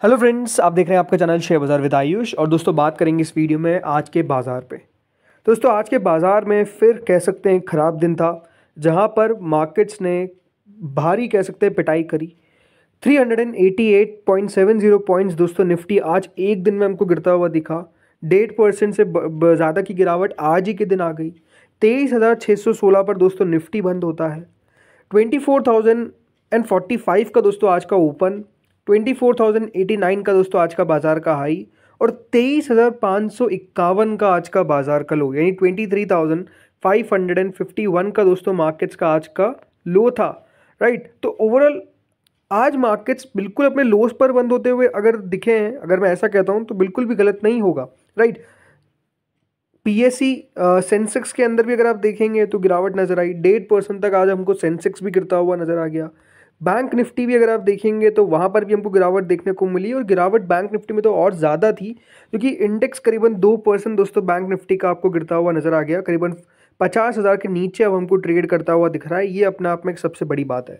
Hello friends, आप देख रहे हैं आपका चैनल शेयर बाज़ार विद आयुष। और दोस्तों बात करेंगे इस वीडियो में आज के बाज़ार पे। दोस्तों आज के बाज़ार में फिर कह सकते हैं ख़राब दिन था, जहां पर मार्केट्स ने भारी कह सकते हैं पिटाई करी। 388.70 पॉइंट्स दोस्तों निफ्टी आज एक दिन में हमको गिरता हुआ दिखा। 1.5% से ज़्यादा की गिरावट आज ही के दिन आ गई। 23,616 पर दोस्तों निफ्टी बंद होता है। 24,045 का दोस्तों आज का ओपन, 24,089 का दोस्तों आज का बाजार का हाई और 23,551 का आज का बाजार का लो, यानी 23,551 का दोस्तों मार्केट्स का आज का लो था। राइट, तो ओवरऑल आज मार्केट्स बिल्कुल अपने लोस पर बंद होते हुए अगर दिखे हैं, अगर मैं ऐसा कहता हूं तो बिल्कुल भी गलत नहीं होगा। राइट, पीएससी सेंसेक्स के अंदर भी अगर आप देखेंगे तो गिरावट नजर आई। 1.5% तक आज हमको सेंसेक्स भी गिरता हुआ नजर आ गया। बैंक निफ्टी भी अगर आप देखेंगे तो वहाँ पर भी हमको गिरावट देखने को मिली, और गिरावट बैंक निफ्टी में तो और ज़्यादा थी क्योंकि इंडेक्स करीबन 2% दोस्तों बैंक निफ्टी का आपको गिरता हुआ नजर आ गया। करीबन 50,000 के नीचे अब हमको ट्रेड करता हुआ दिख रहा है। ये अपने आप में एक सबसे बड़ी बात है।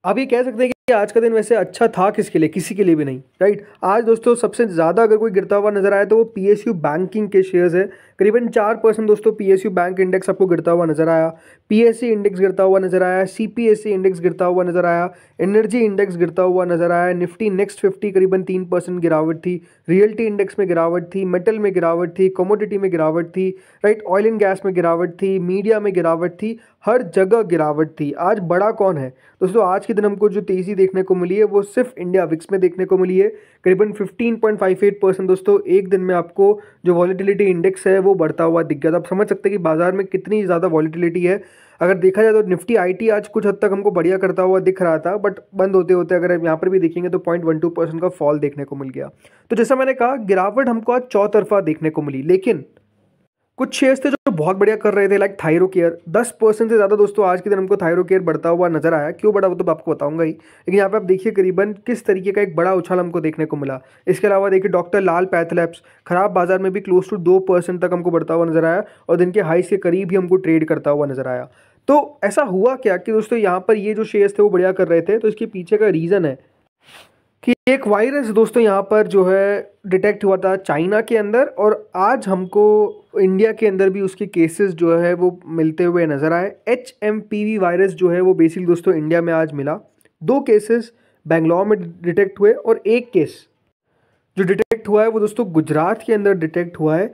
आप ये कह सकते हैं कि आज का दिन वैसे अच्छा था किसके लिए? किसी के लिए भी नहीं। राइट, आज दोस्तों सबसे ज़्यादा अगर कोई गिरता हुआ नजर आया तो वो पीएसयू बैंकिंग के शेयर्स है। करीबन 4% दोस्तों पीएसयू बैंक इंडेक्स आपको गिरता हुआ नजर आया। पीएससी इंडेक्स गिरता हुआ नजर आया। सीपीएससी इंडेक्स गिरता हुआ नजर आया। एनर्जी इंडेक्स गिरता हुआ नजर आया। निफ्टी नेक्स्ट 50 करीबन 3% गिरावट थी। रियल्टी इंडेक्स में गिरावट थी। मेटल में गिरावट थी। कमोडिटी में गिरावट थी। राइट, ऑयल एंड गैस में गिरावट थी। मीडिया में गिरावट थी। हर जगह गिरावट थी। आज बड़ा कौन है दोस्तों? आज के दिन हमको जो तेजी देखने को मिली है वो सिर्फ इंडिया विक्स में देखने को मिली है। करीबन 15.58% दोस्तों एक दिन में आपको जो वॉलेटिलिटी इंडेक्स है वो बढ़ता हुआ दिख गया। तो आप समझ सकते हैं कि बाजार में कितनी ज़्यादा वॉलेटिलिटी है। अगर देखा जाए तो निफ्टी आईटी आज कुछ हद तक हमको बढ़िया करता हुआ दिख रहा था, बट बंद होते होते अगर यहाँ पर भी देखेंगे तो 0.12% का फॉल देखने को मिल गया। तो जैसा मैंने कहा, गिरावट हमको आज चौतरफा देखने को मिली, लेकिन कुछ शेयर्स थे जो बहुत बढ़िया कर रहे थे, लाइक थायरोकेयर। 10% से ज़्यादा दोस्तों आज के दिन हमको थायरोकेयर बढ़ता हुआ नजर आया। क्यों बढ़ा वो तो मैं आपको बताऊंगा ही, लेकिन यहाँ पे आप देखिए करीबन किस तरीके का एक बड़ा उछाल हमको देखने को मिला। इसके अलावा देखिए डॉक्टर लाल पैथलैब्स खराब बाजार में भी क्लोज टू 2% तक हमको बढ़ता हुआ नजर आया और दिन के हाई के करीब ही हमको ट्रेड करता हुआ नजर आया। तो ऐसा हुआ क्या कि दोस्तों यहाँ पर ये जो शेयर्स थे वो बढ़िया कर रहे थे, तो इसके पीछे का रीज़न है कि एक वायरस दोस्तों यहाँ पर जो है डिटेक्ट हुआ था चाइना के अंदर, और आज हमको इंडिया के अंदर भी उसके केसेस जो है वो मिलते हुए नज़र आए। HMPV वायरस जो है वो बेसिकली दोस्तों इंडिया में आज मिला। 2 केसेस बेंगलोर में डिटेक्ट हुए और एक केस जो डिटेक्ट हुआ है वो दोस्तों गुजरात के अंदर डिटेक्ट हुआ है।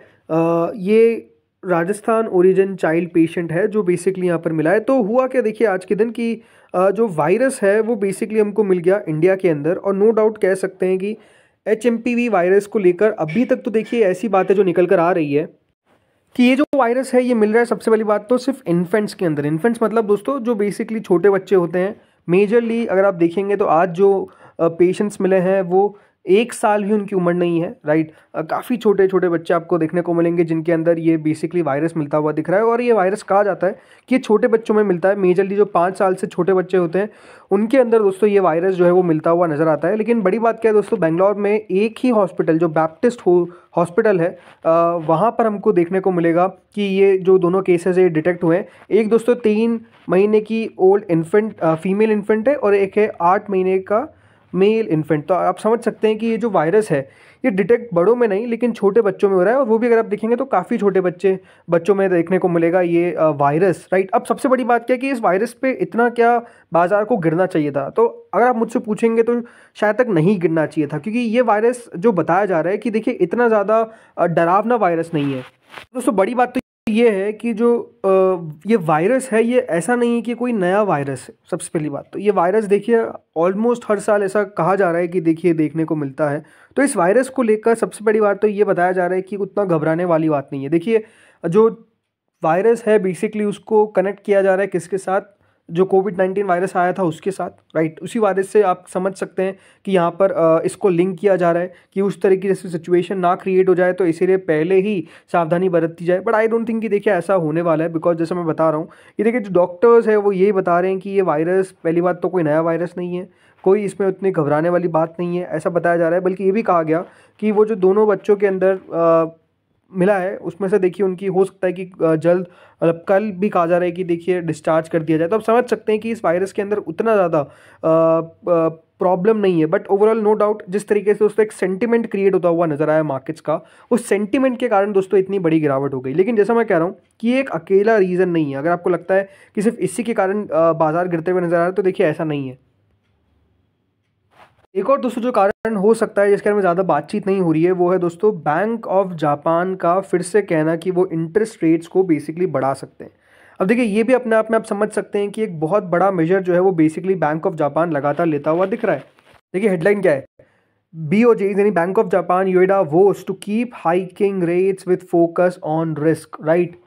ये राजस्थान ओरिजिन चाइल्ड पेशेंट है जो बेसिकली यहाँ पर मिला है। तो हुआ क्या देखिए आज के दिन कि जो वायरस है वो बेसिकली हमको मिल गया इंडिया के अंदर, और नो डाउट कह सकते हैं कि HMPV वायरस को लेकर अभी तक तो देखिए ऐसी बातें जो निकल कर आ रही है कि ये जो वायरस है ये मिल रहा है सबसे पहली बात तो सिर्फ इन्फेंट्स के अंदर। इन्फेंट्स मतलब दोस्तों जो बेसिकली छोटे बच्चे होते हैं। मेजरली अगर आप देखेंगे तो आज जो पेशेंट्स मिले हैं वो 1 साल भी उनकी उम्र नहीं है। राइट, काफ़ी छोटे छोटे बच्चे आपको देखने को मिलेंगे जिनके अंदर ये बेसिकली वायरस मिलता हुआ दिख रहा है। और ये वायरस कहा जाता है कि ये छोटे बच्चों में मिलता है। मेजरली जो 5 साल से छोटे बच्चे होते हैं उनके अंदर दोस्तों ये वायरस जो है वो मिलता हुआ नज़र आता है। लेकिन बड़ी बात क्या है दोस्तों, बेंगलोर में एक ही हॉस्पिटल जो बैप्टिस्ट हॉस्पिटल है वहाँ पर हमको देखने को मिलेगा कि ये जो दोनों केसेस है डिटेक्ट हुए हैं। एक दोस्तों 3 महीने की ओल्ड इन्फेंट फीमेल इन्फेंट है और एक है 8 महीने का मेल इन्फेंट। तो आप समझ सकते हैं कि ये जो वायरस है ये डिटेक्ट बड़ों में नहीं लेकिन छोटे बच्चों में हो रहा है, और वो भी अगर आप देखेंगे तो काफ़ी छोटे बच्चों में देखने को मिलेगा ये वायरस। राइट, अब सबसे बड़ी बात क्या है कि इस वायरस पे इतना क्या बाजार को गिरना चाहिए था? तो अगर आप मुझसे पूछेंगे तो शायद तक नहीं गिरना चाहिए था, क्योंकि ये वायरस जो बताया जा रहा है कि देखिए इतना ज़्यादा डरावना वायरस नहीं है। दोस्तों बड़ी बात तो ये है कि जो ये वायरस है ये ऐसा नहीं है कि कोई नया वायरस है। सबसे पहली बात तो ये वायरस देखिए ऑलमोस्ट हर साल ऐसा कहा जा रहा है कि देखिए देखने को मिलता है। तो इस वायरस को लेकर सबसे बड़ी बात तो ये बताया जा रहा है कि उतना घबराने वाली बात नहीं है। देखिए जो वायरस है बेसिकली उसको कनेक्ट किया जा रहा है किसके साथ? जो कोविड-19 वायरस आया था उसके साथ। राइट, उसी वायरस से आप समझ सकते हैं कि यहाँ पर इसको लिंक किया जा रहा है कि उस तरीके जैसी सिचुएशन ना क्रिएट हो जाए, तो इसीलिए पहले ही सावधानी बरती जाए। बट आई डोंट थिंक कि देखिए ऐसा होने वाला है, बिकॉज जैसे मैं बता रहा हूँ ये देखिए जो डॉक्टर्स है वो यही बता रहे हैं कि ये वायरस पहली बात तो कोई नया वायरस नहीं है, कोई इसमें उतनी घबराने वाली बात नहीं है ऐसा बताया जा रहा है। बल्कि ये भी कहा गया कि वो जो दोनों बच्चों के अंदर मिला है उसमें से देखिए उनकी हो सकता है कि जल्द मतलब कल भी कहा जा रहा है कि देखिए डिस्चार्ज कर दिया जाए। तो आप समझ सकते हैं कि इस वायरस के अंदर उतना ज़्यादा प्रॉब्लम नहीं है, बट ओवरऑल नो डाउट जिस तरीके से दोस्तों एक सेंटिमेंट क्रिएट होता हुआ नजर आया मार्केट्स का, उस सेंटिमेंट के कारण दोस्तों इतनी बड़ी गिरावट हो गई। लेकिन जैसा मैं कह रहा हूँ कि ये एक अकेला रीज़न नहीं है। अगर आपको लगता है कि सिर्फ इसी के कारण बाजार गिरते हुए नजर आ रहा है तो देखिए ऐसा नहीं है। एक और दोस्तों जो कारण हो सकता है जिसके बारे में ज़्यादा बातचीत नहीं हो रही है वो है दोस्तों बैंक ऑफ जापान का फिर से कहना कि वो इंटरेस्ट रेट्स को बेसिकली बढ़ा सकते हैं। अब देखिए ये भी अपने आप में आप समझ सकते हैं कि एक बहुत बड़ा मेजर जो है वो बेसिकली बैंक ऑफ जापान लगातार लेता हुआ दिख रहा है। देखिए हेडलाइन क्या है, BOJ यानी Bank of Japan Ueda vows to keep hiking rates with focus on risk, right.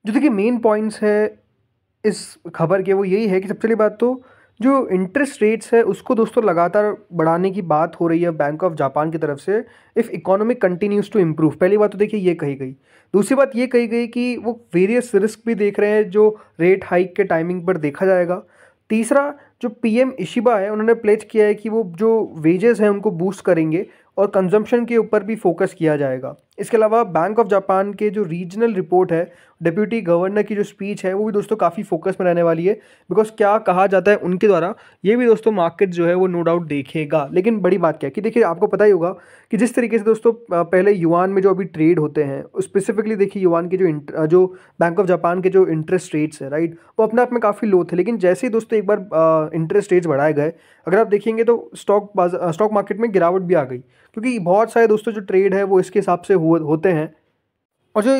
जो देखिए मेन पॉइंट्स है इस खबर के वो यही है कि सबसे पहली बात तो जो इंटरेस्ट रेट्स है उसको दोस्तों लगातार बढ़ाने की बात हो रही है बैंक ऑफ जापान की तरफ से, if economic continues to improve. पहली बात तो देखिए ये कही गई। दूसरी बात ये कही गई कि वो वेरियस रिस्क भी देख रहे हैं जो रेट हाइक के टाइमिंग पर देखा जाएगा। तीसरा, जो PM इशिबा है उन्होंने प्लेज किया है कि वो जो वेजेस हैं उनको बूस्ट करेंगे और कंजम्पशन के ऊपर भी फोकस किया जाएगा। इसके अलावा बैंक ऑफ जापान के जो रीजनल रिपोर्ट है, डिप्यूटी गवर्नर की जो स्पीच है वो भी दोस्तों काफ़ी फोकस में रहने वाली है, बिकॉज क्या कहा जाता है उनके द्वारा ये भी दोस्तों मार्केट जो है वो नो डाउट देखेगा। लेकिन बड़ी बात क्या है कि देखिए आपको पता ही होगा कि जिस तरीके से दोस्तों पहले युआन में जो अभी ट्रेड होते हैं स्पेसिफिकली देखिए युआन के जो बैंक ऑफ जापान के जो इंटरेस्ट रेट्स है, राइट, वो अपने आप में काफ़ी लो थे। लेकिन जैसे ही दोस्तों एक बार इंटरेस्ट रेट्स बढ़ाए गए, अगर आप देखेंगे तो स्टॉक मार्केट में गिरावट भी आ गई, क्योंकि बहुत सारे दोस्तों जो ट्रेड है वो इसके हिसाब से होते हैं। और जो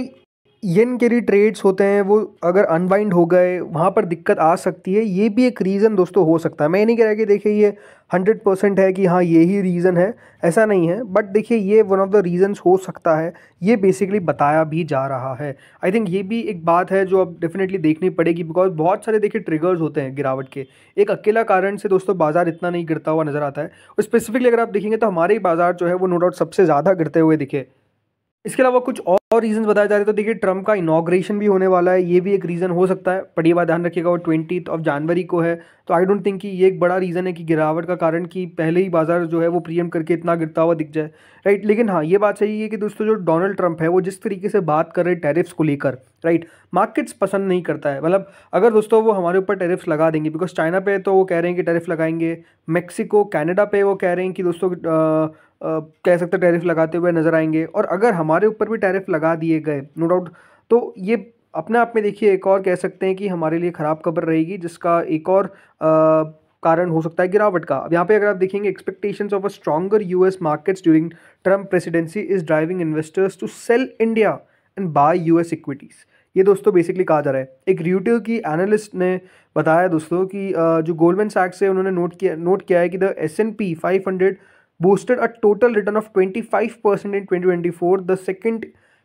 येन के लिए ट्रेड्स होते हैं वो अगर अनवाइंड हो गए वहाँ पर दिक्कत आ सकती है। ये भी एक रीज़न दोस्तों हो सकता है। मैं नहीं कह रहा कि देखिए ये 100% है कि हाँ ये ही रीज़न है, ऐसा नहीं है, बट देखिए ये वन ऑफ द रीज़न्स हो सकता है, ये बेसिकली बताया भी जा रहा है। आई थिंक ये भी एक बात है जो अब डेफिनेटली देखनी पड़ेगी, बिकॉज बहुत सारे देखिए ट्रिगर्स होते हैं गिरावट के। एक अकेला कारण से दोस्तों बाजार इतना नहीं गिरता हुआ नज़र आता है। और स्पेसिफिकली अगर आप देखेंगे तो हमारे ही बाजार जो है वो नो डाउट सबसे ज़्यादा गिरते हुए दिखे। इसके अलावा कुछ और रीजंस बताए जा रहे हैं। तो देखिए ट्रम्प का इनॉग्रेशन भी होने वाला है, ये भी एक रीज़न हो सकता है। बट ये बात ध्यान रखिएगा वो 20 जनवरी को है, तो आई डोंट थिंक कि ये एक बड़ा रीज़न है कि गिरावट का कारण कि पहले ही बाजार जो है वो प्रीमियम करके इतना गिरता हुआ दिख जाए, राइट। लेकिन हाँ ये बात सही है कि दोस्तों जो डोनाल्ड ट्रंप है वो जिस तरीके से बात कर रहे हैं टैरिफ्स को लेकर, राइट, मार्केट्स पसंद नहीं करता है। मतलब अगर दोस्तों वो हमारे ऊपर टैरिफ्स लगा देंगे, बिकॉज चाइना पे तो वो कह रहे हैं कि टैरिफ लगाएंगे, मैक्सिको कनाडा पे वो कह रहे हैं कि दोस्तों कह सकते हैं टैरिफ लगाते हुए नजर आएंगे, और अगर हमारे ऊपर भी टैरिफ लगा दिए गए नो डाउट, तो ये अपने आप में देखिए एक और कह सकते हैं कि हमारे लिए ख़राब खबर रहेगी, जिसका एक और कारण हो सकता है गिरावट का। अब यहाँ पे अगर आप देखेंगे expectations of a stronger US markets during Trump presidency is driving investors to sell India and buy US equities. ये दोस्तों बेसिकली कहा जा रहा है। एक रियूटिव की एनालिस्ट ने बताया दोस्तों कि जो गोल्डमैन सैक्स है उन्होंने नोट किया है कि the S&P 500 boosted a total return of 25% in 2024, the second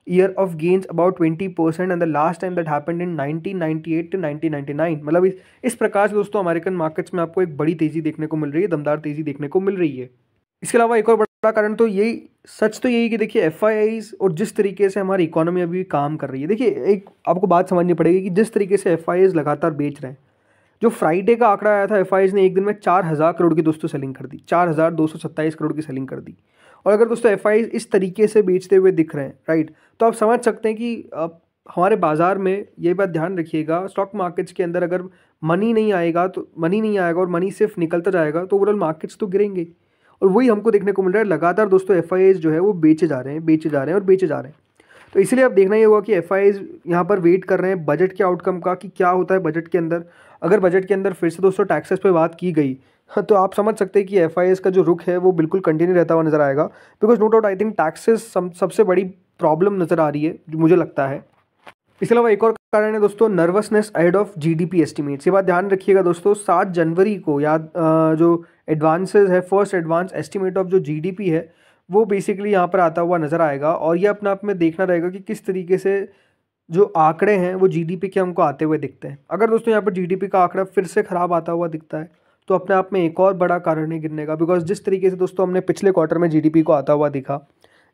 year of gains about 20%, and the last time that happened in 1998 to 1999। मतलब इस प्रकार से दोस्तों अमेरिकन मार्केट्स में आपको एक बड़ी तेज़ी देखने को मिल रही है, दमदार तेज़ी देखने को मिल रही है। इसके अलावा एक और बड़ा कारण तो यही, सच तो यही कि देखिए FIIs और जिस तरीके से हमारी इकोनॉमी अभी काम कर रही है, देखिए एक आपको बात समझनी पड़ेगी कि जिस तरीके से FIIs लगातार बेच रहे हैं, जो फ्राइडे का आंकड़ा आया था FIIs ने एक दिन में 4000 करोड़ की दोस्तों सेलिंग कर दी, 4227 करोड़ की सेलिंग कर दी। और अगर दोस्तों FIIs इस तरीके से बेचते हुए दिख रहे हैं, राइट, तो आप समझ सकते हैं कि हमारे बाजार में ये बात ध्यान रखिएगा, स्टॉक मार्केट्स के अंदर अगर मनी नहीं आएगा और मनी सिर्फ निकलता जाएगा तो ओवरऑल मार्केट्स तो गिरेंगे। और वही हमको देखने को मिल रहा है, लगातार दोस्तों FIIs जो है वो बेचे जा रहे हैं। तो इसलिए अब देखना ही होगा कि FIIs यहाँ पर वेट कर रहे हैं बजट के आउटकम का, कि क्या होता है बजट के अंदर। अगर बजट के अंदर फिर से दोस्तों टैक्सेस पे बात की गई तो आप समझ सकते हैं कि FIIs का जो रुख है वो बिल्कुल कंटिन्यू रहता हुआ नजर आएगा, because no doubt I think taxes सबसे बड़ी प्रॉब्लम नज़र आ रही है जो मुझे लगता है। इसके अलावा एक और कारण है दोस्तों nervousness ahead of GDP estimates. ये बात ध्यान रखिएगा दोस्तों, 7 जनवरी को जो एडवांसेस है, फर्स्ट एडवांस एस्टिमेट ऑफ जो GDP है वो बेसिकली यहाँ पर आता हुआ नज़र आएगा। और ये अपने आप में देखना रहेगा कि किस तरीके से जो आंकड़े हैं वो GDP के हमको आते हुए दिखते हैं। अगर दोस्तों यहाँ पर GDP का आंकड़ा फिर से ख़राब आता हुआ दिखता है तो अपने आप में एक और बड़ा कारण है गिरने का, बिकॉज जिस तरीके से दोस्तों हमने पिछले क्वार्टर में GDP को आता हुआ दिखा,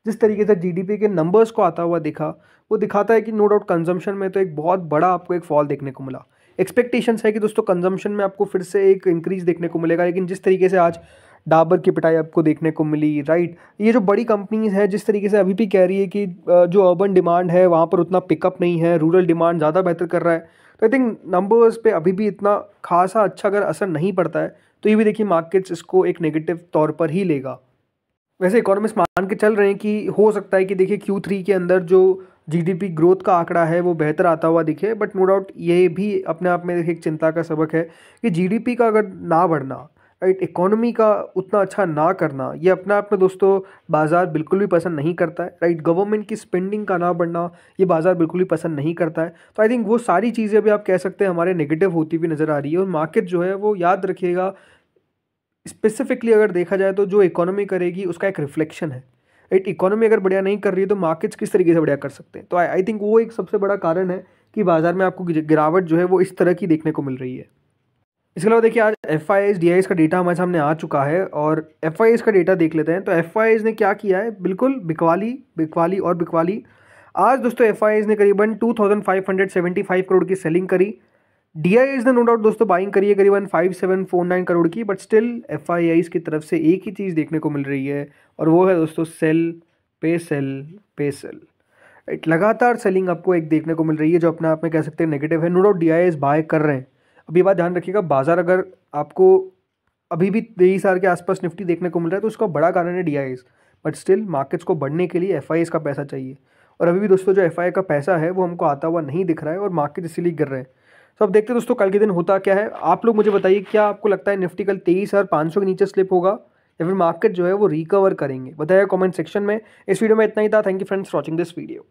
जिस तरीके से GDP के नंबर्स को आता हुआ दिखा, वो दिखाता है कि नो डाउट कंजम्पशन में तो एक बहुत बड़ा आपको एक फॉल देखने को मिला। एक्सपेक्टेशंस है कि दोस्तों कंजम्पशन में आपको फिर से एक इंक्रीज देखने को मिलेगा, लेकिन जिस तरीके से आज डाबर की पिटाई आपको देखने को मिली, राइट। ये जो बड़ी कंपनीज हैं जिस तरीके से अभी भी कह रही है कि जो अर्बन डिमांड है वहाँ पर उतना पिकअप नहीं है, रूरल डिमांड ज़्यादा बेहतर कर रहा है, तो आई थिंक नंबर्स पे अभी भी इतना खासा अच्छा अगर असर नहीं पड़ता है तो ये भी देखिए मार्केट्स इसको एक नेगेटिव तौर पर ही लेगा। वैसे इकोनॉमिस्ट मान के चल रहे हैं कि हो सकता है कि देखिए Q3 के अंदर जो जीडीपी ग्रोथ का आंकड़ा है वो बेहतर आता हुआ दिखे, बट नो डाउट ये भी अपने आप में देखिए एक चिंता का सबक है कि जीडीपी का अगर ना बढ़ना, राइट, इकोनॉमी का उतना अच्छा ना करना, ये अपने आप में दोस्तों बाजार बिल्कुल भी पसंद नहीं करता है, राइट। गवर्नमेंट की स्पेंडिंग का ना बढ़ना ये बाजार बिल्कुल भी पसंद नहीं करता है। तो आई थिंक वो सारी चीज़ें अभी आप कह सकते हैं हमारे नेगेटिव होती हुई नज़र आ रही है, और मार्केट जो है वो याद रखिएगा स्पेसिफिकली अगर देखा जाए तो जो इकोनॉमी करेगी उसका एक रिफ्लेक्शन है, राइट। इकोनॉमी अगर बढ़िया नहीं कर रही है तो मार्केट्स किस तरीके से बढ़िया कर सकते हैं। तो आई थिंक वो एक सबसे बड़ा कारण है कि बाजार में आपको गिरावट जो है वो इस तरह की देखने को मिल रही है। इसके अलावा देखिए आज FIIs DIIs का डेटा हमारे सामने आ चुका है, और FIIs का डेटा देख लेते हैं। तो FIIs ने क्या किया है, बिल्कुल बिकवाली बिकवाली और बिकवाली। आज दोस्तों FIIs ने करीबन 2575 करोड़ की सेलिंग करी। DIIs ने नो डाउट दोस्तों बाइंग करी है करीबन 5749 करोड़ की, बट स्टिल FIIs की तरफ से एक ही चीज़ देखने को मिल रही है, और वो है दोस्तों सेल पे सेल पे सेल, राइट। लगातार सेलिंग आपको एक देखने को मिल रही है जो अपने आप में कह सकते हैं नेगेटिव है। नो डाउट DIIs बाय कर रहे हैं। अब ये बात ध्यान रखिएगा, बाजार अगर आपको अभी भी 23,000 के आसपास निफ्टी देखने को मिल रहा है तो उसका बड़ा कारण है DIIs, बट स्टिल मार्केट्स को बढ़ने के लिए FIIs का पैसा चाहिए, और अभी भी दोस्तों जो FII का पैसा है वो हमको आता हुआ नहीं दिख रहा है, और मार्केट इसीलिए गिर रहे हैं। तो अब देखते हैं दोस्तों कल के दिन होता क्या है। आप लोग मुझे बताइए, क्या आपको लगता है निफ्टी कल 23,500 के नीचे स्लिप होगा, या फिर मार्केट जो है वो रिकवर करेंगे? बताइए कमेंट सेक्शन में। इस वीडियो में इतना ही था। Thank you friends for watching this video.